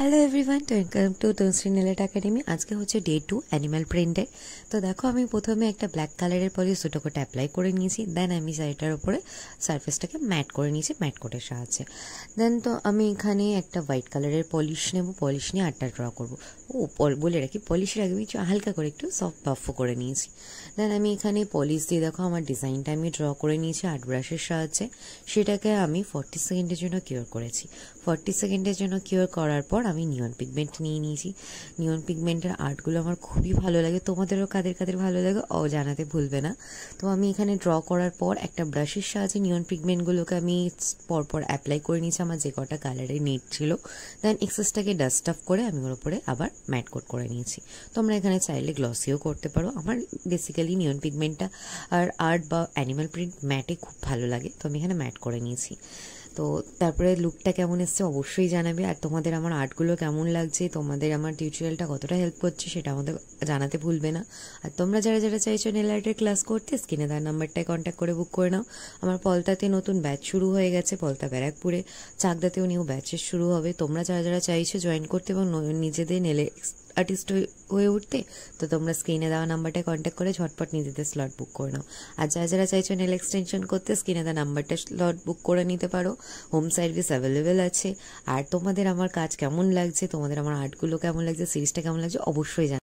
Hello everyone, welcome to Tanushree nail art academy. আজকে হচ্ছে day 2 animal প্রিন্টে। তো দেখো, আমি প্রথমে একটা ব্ল্যাক কালারের পলিশ দুটোকে অ্যাপ্লাই করে নিয়েছি। দেন আমি শাড়িটার উপরে সারফেসটাকে ম্যাট করে নিয়েছি ম্যাট কোটের সাহায্যে। দেন তো আমি এখানে একটা হোয়াইট কালারের পলিশ নেব, পলিশ নিয়ে আর্টটা ড্র করবো। বলে রাখি, পলিশের আগে আমি হালকা করে একটু সফট বাফও করে নিয়েছি। দেন আমি এখানে পলিশ দিয়ে দেখো আমার ডিজাইনটা আমি ড্র করে নিয়েছি আর্ট ব্রাশের সাহায্যে। সেটাকে আমি 40 সেকেন্ডের জন্য কিওর করেছি। 40 সেকেন্ডের জন্য কিওর করার পর আমি নিয়ন পিগমেন্ট নিয়ে নিয়েছি। নিয়ন পিগমেন্টের আর্টগুলো আমার খুবই ভালো লাগে, তোমাদেরও কাদের কাদের ভালো লাগে জানাতে ভুলবে না। তো আমি এখানে ড্র করার পর একটা ব্রাশের সাহায্যে নিয়ন পিগমেন্টগুলোকে আমি পরপর অ্যাপ্লাই করে নিয়েছি আমার যে কটা কালারে নেট ছিল। দেন এক্সেসটাকে ডাস্ট অফ করে আমি ওর উপরে আবার ম্যাট কোট করে নিয়েছি। তোমরা এখানে চাইলে গ্লসিও করতে পারো। আমার বেসিক্যালি নিয়ন পিগমেন্টটা আর আর্ট বা অ্যানিমাল প্রিন্ট ম্যাটে খুব ভালো লাগে, তো আমি এখানে ম্যাট করে নিয়েছি। তো তারপরে লুকটা কেমন এসছে অবশ্যই জানাবে, আর তোমাদের আমার আর্টগুলো কেমন লাগছে, তোমাদের আমার টিউটোরিয়ালটা কতটা হেল্প করছে সেটা আমাদের জানাতে ভুলবে না। আর তোমরা যারা যারা চাইছো নেল আর্টের ক্লাস করতে, স্ক্রিনে দেওয়ার নাম্বারটায় কন্ট্যাক্ট করে বুক করে নাও। আমার পলতাতে নতুন ব্যাচ শুরু হয়ে গেছে, পলতা ব্যারাকপুরে। চাকদাতেও নিউ ব্যাচেস শুরু হবে। তোমরা যারা যারা চাইছো জয়েন করতে এবং নিজেদের নেলে আর্টিস্ট হয়ে উঠতে, তো তোমরা স্ক্রিনে দেওয়া নাম্বারটায় কন্ট্যাক্ট করে ঝটপট নিজেদের স্লট বুক করে নাও। আর যারা যারা চাইছো নেল এক্সটেনশন করতে, স্ক্রিনে দেওয়া নাম্বারটা স্লট বুক করে নিতে পারো। হোম সার্ভিস অ্যাভেলেবেল আছে। আর তোমাদের আমার কাজ কেমন লাগছে, তোমাদের আমার আর্টগুলো কেমন লাগছে, সিরিজটা কেমন লাগছে অবশ্যই জানাও।